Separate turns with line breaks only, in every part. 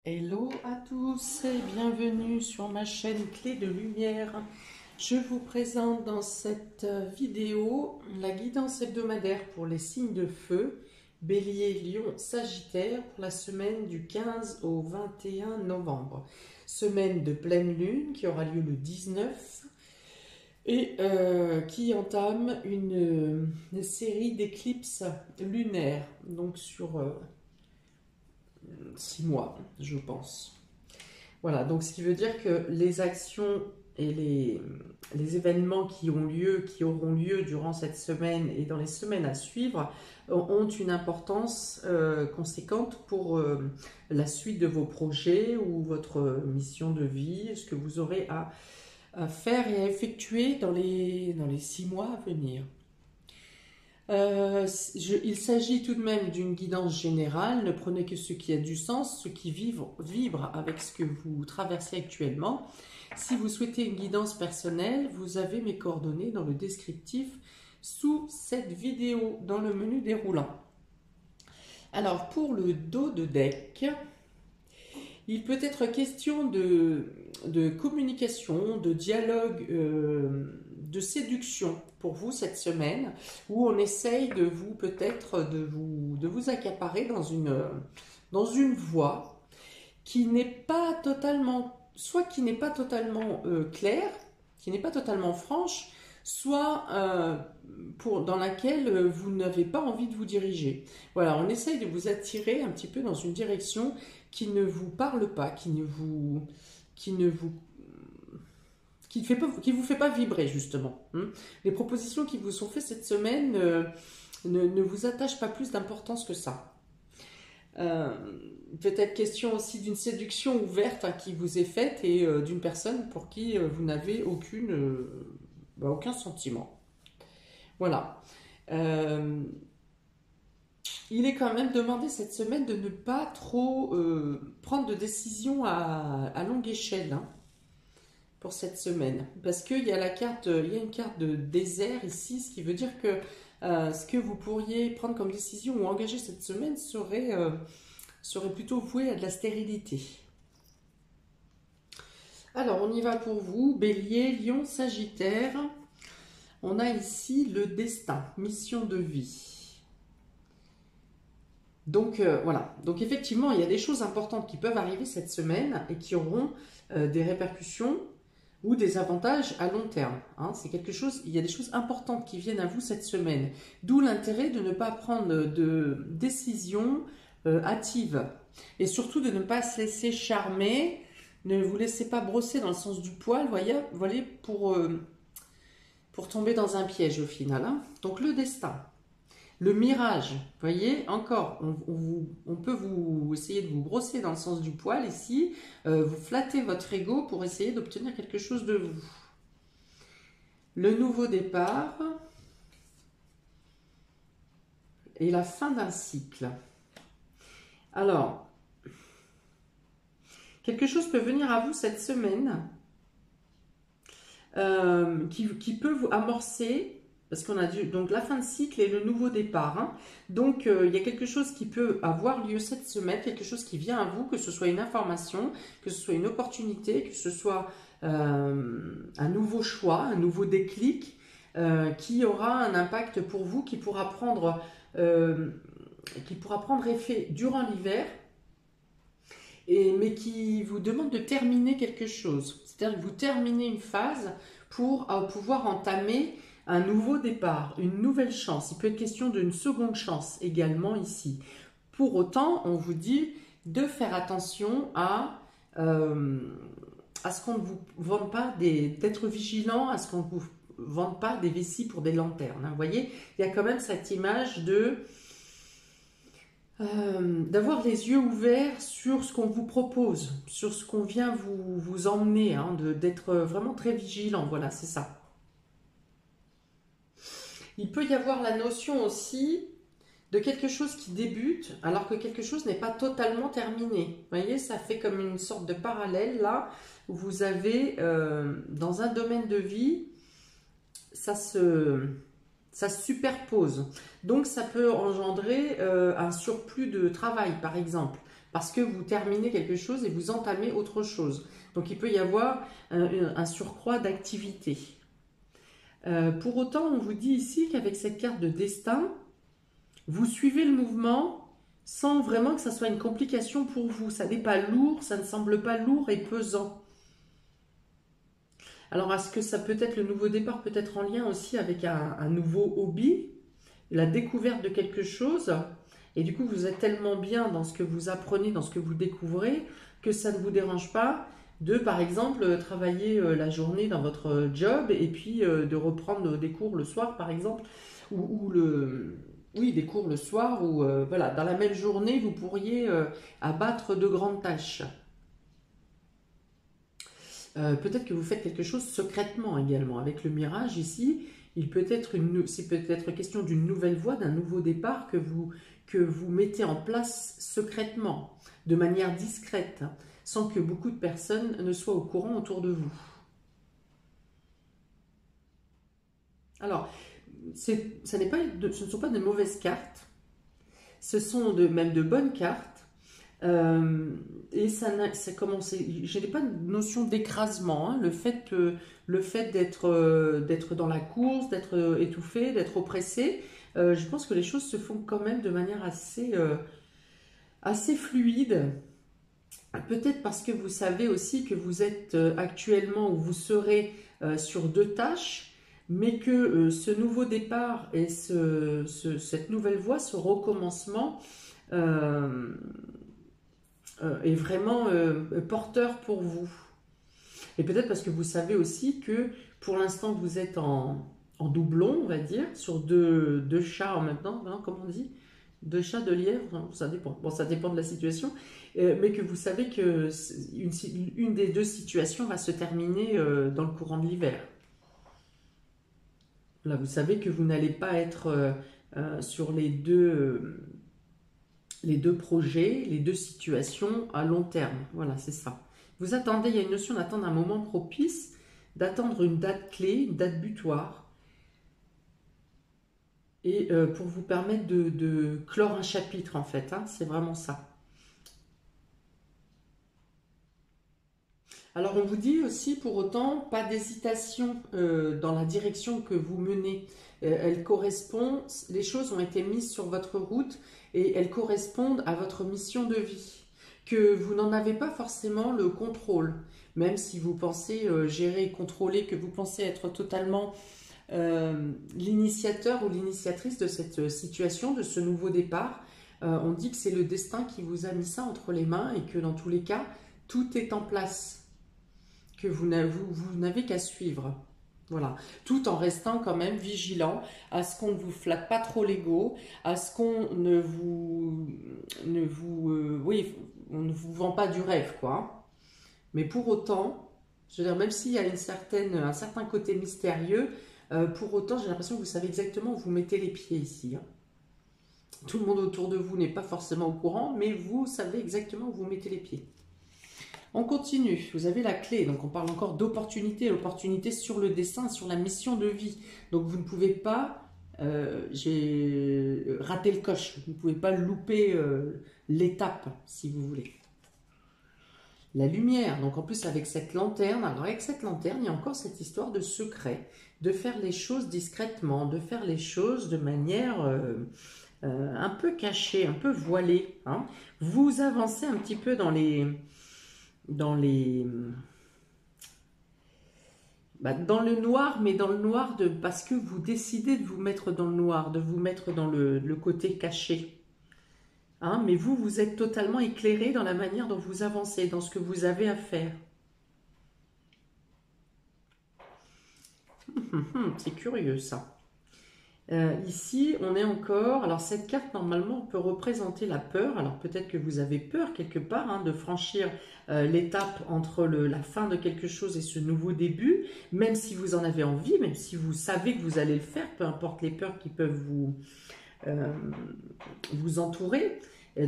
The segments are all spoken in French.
Hello à tous et bienvenue sur ma chaîne Clé de Lumière. Je vous présente dans cette vidéo la guidance hebdomadaire pour les signes de feu, Bélier, Lion, Sagittaire pour la semaine du 15 au 21 novembre. Semaine de pleine lune qui aura lieu le 19 et qui entame une série d'éclipses lunaires, donc sur 6 mois, je pense. Voilà, donc ce qui veut dire que les actions et les événements qui auront lieu durant cette semaine et dans les semaines à suivre ont une importance conséquente pour la suite de vos projets ou votre mission de vie, ce que vous aurez à faire et à effectuer dans les 6 mois à venir. Il s'agit tout de même d'une guidance générale. Ne prenez que ce qui a du sens, ce qui vibre avec ce que vous traversez actuellement. Si vous souhaitez une guidance personnelle, vous avez mes coordonnées dans le descriptif sous cette vidéo, dans le menu déroulant. Alors, pour le dos de deck, il peut être question de communication, de dialogue, de séduction pour vous cette semaine, où on essaye de vous peut-être de vous accaparer dans une voie qui n'est pas totalement, soit qui n'est pas totalement claire, qui n'est pas totalement franche, soit dans laquelle vous n'avez pas envie de vous diriger. Voilà, on essaye de vous attirer un petit peu dans une direction qui ne vous parle pas, qui vous fait pas vibrer justement. Les propositions qui vous sont faites cette semaine ne vous attachent pas plus d'importance que ça. Peut-être question aussi d'une séduction ouverte qui vous est faite et d'une personne pour qui vous n'avez aucun sentiment. Voilà. Il est quand même demandé cette semaine de ne pas trop prendre de décisions à longue échelle pour cette semaine. Parce qu'il y a une carte de désert ici, ce qui veut dire que ce que vous pourriez prendre comme décision ou engager cette semaine serait plutôt voué à de la stérilité. Alors, on y va pour vous, Bélier, Lion, Sagittaire. On a ici le destin, mission de vie. Donc voilà, donc effectivement il y a des choses importantes qui peuvent arriver cette semaine et qui auront des répercussions ou des avantages à long terme. C'est quelque chose, il y a des choses importantes qui viennent à vous cette semaine, d'où l'intérêt de ne pas prendre de décisions hâtives et surtout de ne pas se laisser charmer, ne vous laissez pas brosser dans le sens du poil, voyez pour tomber dans un piège au final. Donc le destin. Le mirage, voyez, encore, on peut vous essayer de vous brosser dans le sens du poil ici, vous flattez votre ego pour essayer d'obtenir quelque chose de vous. Le nouveau départ et la fin d'un cycle. Alors, quelque chose peut venir à vous cette semaine qui peut vous amorcer. Parce qu'on a donc la fin de cycle et le nouveau départ. Donc, il y a quelque chose qui peut avoir lieu cette semaine, quelque chose qui vient à vous, que ce soit une information, que ce soit une opportunité, que ce soit un nouveau choix, un nouveau déclic, qui aura un impact pour vous, qui pourra prendre effet durant l'hiver, mais qui vous demande de terminer quelque chose. C'est-à-dire que vous terminez une phase pour pouvoir entamer un nouveau départ, une nouvelle chance. Il peut être question d'une seconde chance également ici. Pour autant, on vous dit de faire attention à ce qu'on ne vous vende pas d'être vigilant, à ce qu'on ne vous vende pas des vessies pour des lanternes. Vous voyez, il y a quand même cette image d'avoir les yeux ouverts sur ce qu'on vous propose, sur ce qu'on vient vous emmener, d'être vraiment très vigilant. Voilà, c'est ça. Il peut y avoir la notion aussi de quelque chose qui débute alors que quelque chose n'est pas totalement terminé. Vous voyez, ça fait comme une sorte de parallèle là où vous avez dans un domaine de vie, ça se superpose. Donc ça peut engendrer un surplus de travail par exemple. parce que vous terminez quelque chose et vous entamez autre chose. Donc il peut y avoir un surcroît d'activité. Pour autant, on vous dit ici qu'avec cette carte de destin, vous suivez le mouvement sans vraiment que ça soit une complication pour vous. Ça n'est pas lourd, ça ne semble pas lourd et pesant. Alors, est-ce que ça peut être le nouveau départ, peut être en lien aussi avec un nouveau hobby, la découverte de quelque chose, et du coup, vous êtes tellement bien dans ce que vous apprenez, dans ce que vous découvrez, que ça ne vous dérange pas de, par exemple, travailler la journée dans votre job et puis de reprendre des cours le soir, par exemple, oui, des cours le soir, ou voilà, dans la même journée, vous pourriez abattre de grandes tâches. Peut-être que vous faites quelque chose secrètement également. Avec le mirage ici, c'est peut-être question d'une nouvelle voie, d'un nouveau départ que vous mettez en place secrètement, de manière discrète, sans que beaucoup de personnes ne soient au courant autour de vous. Alors, ce ne sont pas de mauvaises cartes, ce sont même de bonnes cartes. Et je n'ai pas de notion d'écrasement, hein. Le fait d'être dans la course, d'être étouffé, d'être oppressé, je pense que les choses se font quand même de manière assez fluide. Peut-être parce que vous savez aussi que vous êtes actuellement, ou vous serez sur deux tâches, mais que ce nouveau départ et cette nouvelle voie, ce recommencement, est vraiment porteur pour vous. Et peut-être parce que vous savez aussi que pour l'instant vous êtes en doublon, on va dire, sur deux chats en même temps, hein, comme on dit, deux chats, deux lièvres, ça dépend. Bon, ça dépend de la situation, mais que vous savez que une des deux situations va se terminer dans le courant de l'hiver. Là, vous savez que vous n'allez pas être sur les deux projets, les deux situations à long terme. Voilà, c'est ça. Vous attendez, il y a une notion d'attendre un moment propice, d'attendre une date clé, une date butoir, et pour vous permettre de clore un chapitre, en fait, hein, c'est vraiment ça. Alors, on vous dit aussi, pour autant, pas d'hésitation dans la direction que vous menez. Elle correspond, les choses ont été mises sur votre route et elles correspondent à votre mission de vie. Que vous n'en avez pas forcément le contrôle, même si vous pensez gérer et contrôler, que vous pensez être totalement l'initiateur ou l'initiatrice de cette situation, de ce nouveau départ. On dit que c'est le destin qui vous a mis ça entre les mains et que dans tous les cas, tout est en place. Que vous n'avez qu'à suivre. Voilà, tout en restant quand même vigilant à ce qu'on ne vous flatte pas trop l'ego, à ce qu'on oui, on ne vous vend pas du rêve, quoi. Mais pour autant, je veux dire, même s'il y a un certain côté mystérieux, pour autant, j'ai l'impression que vous savez exactement où vous mettez les pieds ici, hein. Tout le monde autour de vous n'est pas forcément au courant, mais vous savez exactement où vous mettez les pieds. On continue, vous avez la clé, donc on parle encore d'opportunité, l'opportunité sur le destin, sur la mission de vie. Donc vous ne pouvez pas, j'ai raté le coche, vous ne pouvez pas louper l'étape, si vous voulez. La lumière, donc en plus avec cette lanterne, alors avec cette lanterne, il y a encore cette histoire de secret, de faire les choses discrètement, de faire les choses de manière un peu cachée, un peu voilée, hein. Vous avancez un petit peu dans le noir, mais dans le noir parce que vous décidez de vous mettre dans le noir, de vous mettre dans le côté caché. Hein, mais vous êtes totalement éclairé dans la manière dont vous avancez, dans ce que vous avez à faire. C'est curieux ça. Ici, on est encore... Alors, cette carte, normalement, peut représenter la peur. Alors, peut-être que vous avez peur, quelque part, hein, de franchir l'étape entre la fin de quelque chose et ce nouveau début, même si vous en avez envie, même si vous savez que vous allez le faire, peu importe les peurs qui peuvent vous entourer.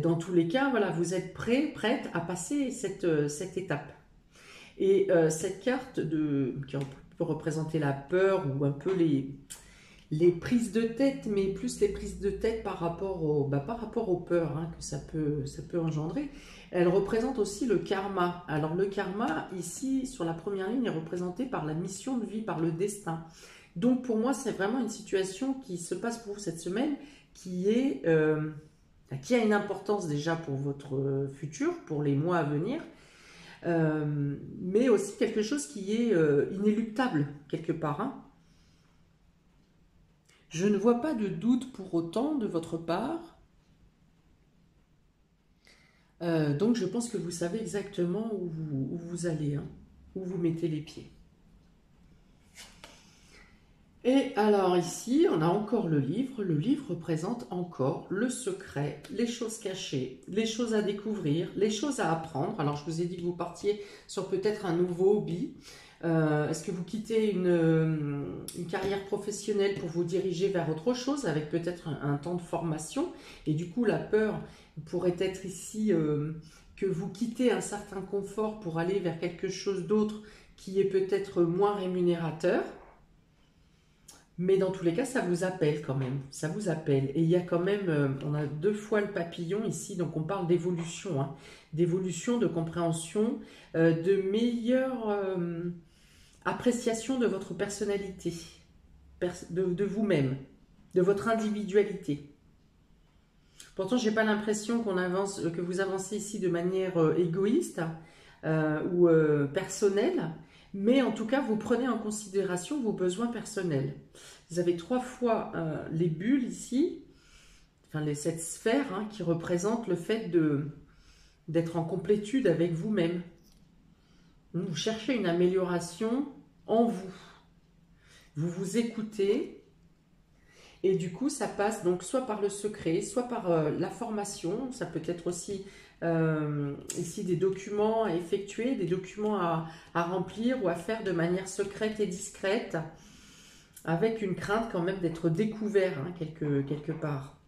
Dans tous les cas, voilà, vous êtes prête à passer cette étape. Et cette carte qui peut représenter la peur ou un peu les prises de tête, mais plus les prises de tête par rapport aux peurs hein, que ça peut engendrer. Elle représente aussi le karma. Alors le karma, ici, sur la première ligne, est représenté par la mission de vie, par le destin. Donc pour moi, c'est vraiment une situation qui se passe pour vous cette semaine, qui a une importance déjà pour votre futur, pour les mois à venir, mais aussi quelque chose qui est inéluctable quelque part. Hein. Je ne vois pas de doute pour autant de votre part. Donc je pense que vous savez exactement où vous allez, hein, où vous mettez les pieds. Et alors ici, on a encore le livre. Le livre représente encore le secret, les choses cachées, les choses à découvrir, les choses à apprendre. Alors je vous ai dit que vous partiez sur peut-être un nouveau hobby. Est-ce que vous quittez une carrière professionnelle pour vous diriger vers autre chose avec peut-être un temps de formation? Et du coup, la peur pourrait être ici que vous quittez un certain confort pour aller vers quelque chose d'autre qui est peut-être moins rémunérateur. Mais dans tous les cas, ça vous appelle quand même, ça vous appelle. Et il y a quand même, on a 2 fois le papillon ici, donc on parle d'évolution, hein, d'évolution, de compréhension, de meilleure appréciation de votre personnalité, de vous-même, de votre individualité. Pourtant, je n'ai pas l'impression que vous avancez ici de manière égoïste ou personnelle, mais en tout cas, vous prenez en considération vos besoins personnels. Vous avez 3 fois les bulles ici, enfin cette sphère hein, qui représente le fait d'être en complétude avec vous-même. Vous cherchez une amélioration en vous. Vous vous écoutez et du coup, ça passe donc soit par le secret, soit par la formation. Ça peut être aussi ici des documents à effectuer, des documents à remplir ou à faire de manière secrète et discrète, avec une crainte quand même d'être découvert hein, quelque part.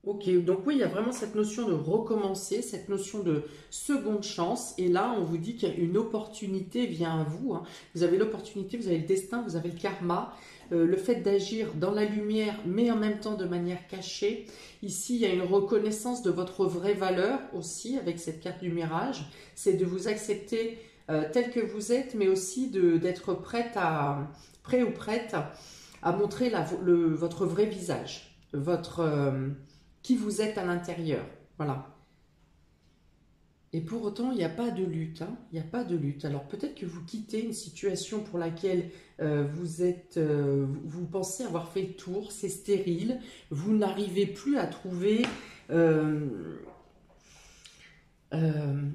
Ok, donc oui, il y a vraiment cette notion de recommencer, cette notion de seconde chance. Et là, on vous dit qu'il y a une opportunité vient à vous. Hein. Vous avez l'opportunité, vous avez le destin, vous avez le karma, le fait d'agir dans la lumière, mais en même temps de manière cachée. Ici, il y a une reconnaissance de votre vraie valeur aussi avec cette carte du mirage. C'est de vous accepter tel que vous êtes, mais aussi d'être prêt ou prête à montrer votre vrai visage, qui vous êtes à l'intérieur. Voilà. Et pour autant, il n'y a pas de lutte. Hein. Il n'y a pas de lutte. Alors peut-être que vous quittez une situation pour laquelle vous pensez avoir fait le tour, c'est stérile, vous n'arrivez plus à trouver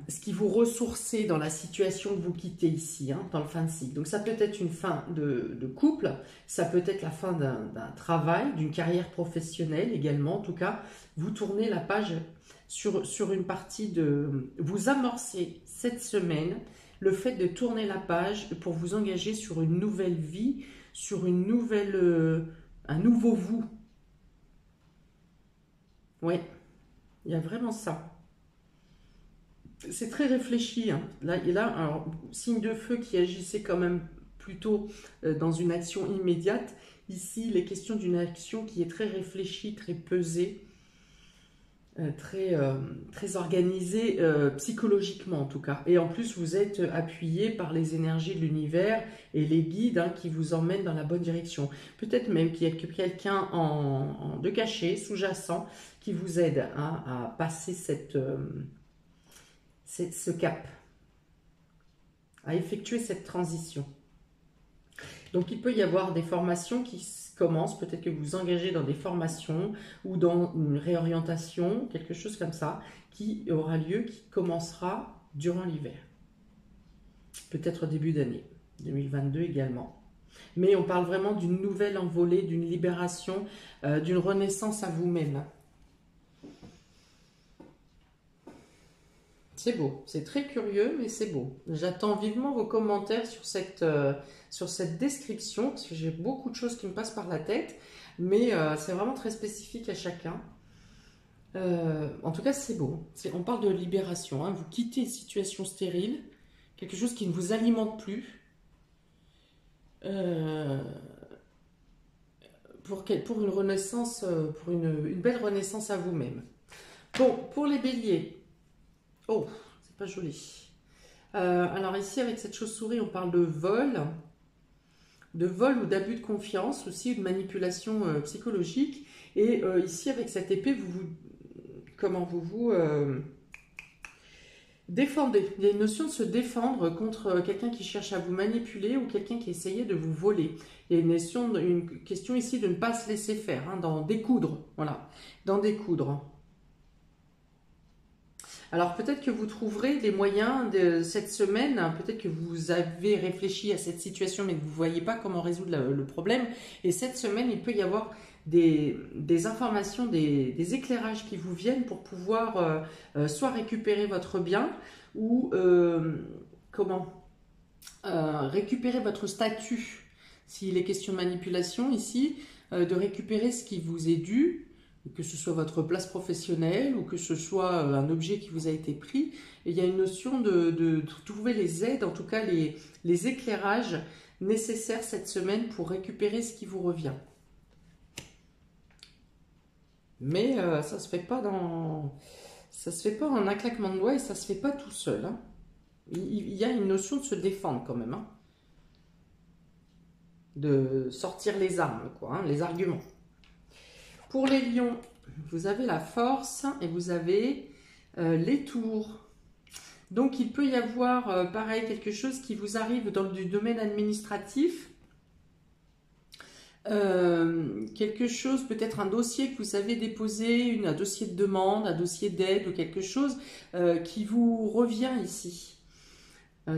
ce qui vous ressourçait dans la situation que vous quittez ici, hein, dans le fin de cycle. Donc ça peut être une fin de couple, ça peut être la fin d'un travail, d'une carrière professionnelle également. En tout cas, vous tournez la page sur une partie de... Vous amorcez cette semaine le fait de tourner la page pour vous engager sur une nouvelle vie, sur un nouveau vous. Oui, il y a vraiment ça. C'est très réfléchi. Hein. Là, alors, signe de feu qui agissait quand même plutôt dans une action immédiate. Ici, il est question d'une action qui est très réfléchie, très pesée, très organisée psychologiquement en tout cas. Et en plus, vous êtes appuyé par les énergies de l'univers et les guides hein, qui vous emmènent dans la bonne direction. Peut-être même qu'il y a quelqu'un de caché, sous-jacent, qui vous aide hein, à passer ce cap, à effectuer cette transition. Donc il peut y avoir des formations qui commencent, peut-être que vous vous engagez dans des formations ou dans une réorientation, quelque chose comme ça, qui aura lieu, qui commencera durant l'hiver. Peut-être au début d'année, 2022 également. Mais on parle vraiment d'une nouvelle envolée, d'une libération, d'une renaissance à vous-même. C'est beau, c'est très curieux, mais c'est beau. J'attends vivement vos commentaires sur cette description, parce que j'ai beaucoup de choses qui me passent par la tête, mais c'est vraiment très spécifique à chacun. En tout cas, c'est beau. On parle de libération. Hein. Vous quittez une situation stérile, quelque chose qui ne vous alimente plus, pour une renaissance, pour une belle renaissance à vous-même. Bon, pour les béliers, oh, c'est pas joli. Alors ici, avec cette chauve-souris, on parle de vol ou d'abus de confiance, aussi de manipulation psychologique. Et ici, avec cette épée, vous défendez. Il y a une notion de se défendre contre quelqu'un qui cherche à vous manipuler ou quelqu'un qui essayait de vous voler. Il y a une question ici de ne pas se laisser faire, hein, d'en découdre. Voilà, d'en découdre. Alors peut-être que vous trouverez des moyens de cette semaine, hein, peut-être que vous avez réfléchi à cette situation mais que vous ne voyez pas comment résoudre le problème. Et cette semaine, il peut y avoir des informations, des éclairages qui vous viennent pour pouvoir soit récupérer votre bien ou récupérer votre statut. S'il est question de manipulation ici, de récupérer ce qui vous est dû, que ce soit votre place professionnelle ou que ce soit un objet qui vous a été pris. Et il y a une notion de trouver les aides, en tout cas les éclairages nécessaires cette semaine pour récupérer ce qui vous revient. Mais ça ne se fait pas en un claquement de doigts et ça ne se fait pas tout seul. Hein. Il y a une notion de se défendre quand même. Hein. De sortir les armes, quoi, hein, les arguments. Pour les lions, vous avez la force et vous avez les tours. Donc, il peut y avoir, pareil, quelque chose qui vous arrive dans le domaine administratif. Quelque chose, peut-être un dossier que vous avez déposé, un dossier de demande, un dossier d'aide ou quelque chose qui vous revient ici.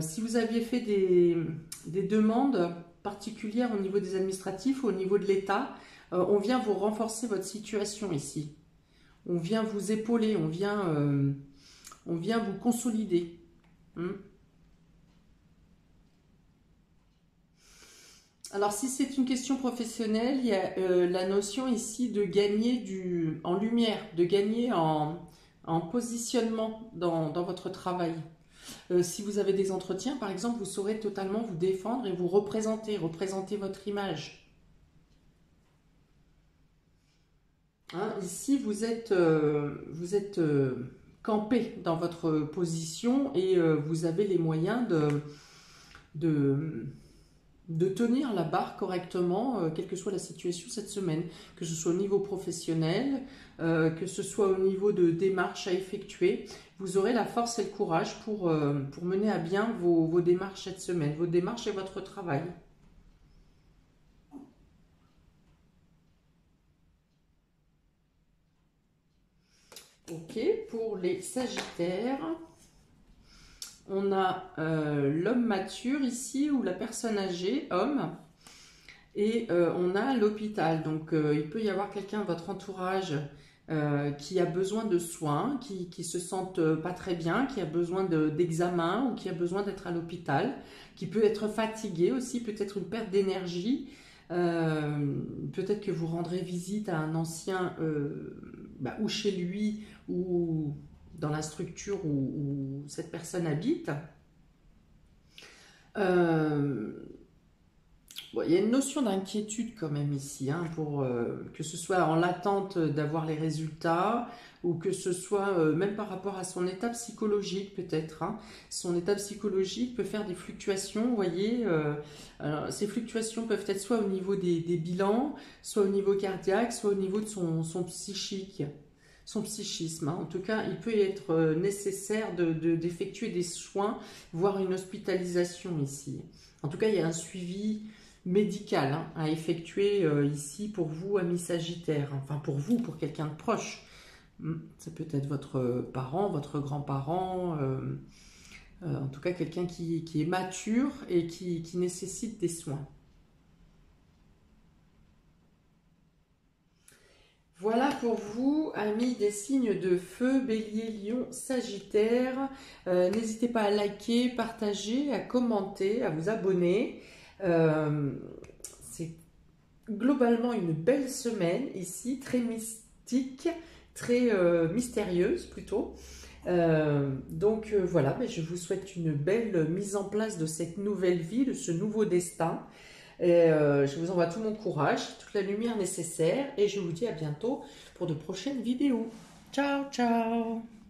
Si vous aviez fait des demandes particulières au niveau des administratifs ou au niveau de l'État, on vient vous renforcer votre situation ici. On vient vous épauler, on vient vous consolider. Alors, si c'est une question professionnelle, il y a la notion ici de gagner en lumière, de gagner en positionnement dans votre travail. Si vous avez des entretiens, par exemple, vous saurez totalement vous défendre et vous représenter votre image. Hein, ici, vous êtes campé dans votre position et vous avez les moyens de tenir la barre correctement, quelle que soit la situation cette semaine, que ce soit au niveau professionnel, que ce soit au niveau de démarches à effectuer. Vous aurez la force et le courage pour mener à bien vos démarches cette semaine, vos démarches et votre travail. Ok, pour les Sagittaires, on a l'homme mature ici, ou la personne âgée, homme, et on a l'hôpital. Donc il peut y avoir quelqu'un de votre entourage qui a besoin de soins, qui se sente pas très bien, qui a besoin d'examen ou qui a besoin d'être à l'hôpital, qui peut être fatigué aussi, peut-être une perte d'énergie. Peut-être que vous rendrez visite à un ancien ou chez lui ou dans la structure où cette personne habite. Bon, il y a une notion d'inquiétude quand même ici, hein, pour que ce soit en l'attente d'avoir les résultats ou que ce soit même par rapport à son état psychologique peut-être. Hein. Son état psychologique peut faire des fluctuations, vous voyez. Ces fluctuations peuvent être soit au niveau des bilans, soit au niveau cardiaque, soit au niveau de son psychique. Son psychisme. Hein. En tout cas, il peut être nécessaire d'effectuer des soins, voire une hospitalisation ici. En tout cas, il y a un suivi médical hein, à effectuer ici pour vous, amis Sagittaires. Enfin, pour vous, pour quelqu'un de proche. Ça peut être votre parent, votre grand-parent, en tout cas quelqu'un qui est mature et qui nécessite des soins. Voilà pour vous, amis des signes de feu, Bélier, Lion, Sagittaire. N'hésitez pas à liker, partager, à commenter, à vous abonner. C'est globalement une belle semaine ici, très mystique, très mystérieuse plutôt. Voilà, je vous souhaite une belle mise en place de cette nouvelle vie, de ce nouveau destin. Et je vous envoie tout mon courage, toute la lumière nécessaire et je vous dis à bientôt pour de prochaines vidéos. Ciao, ciao!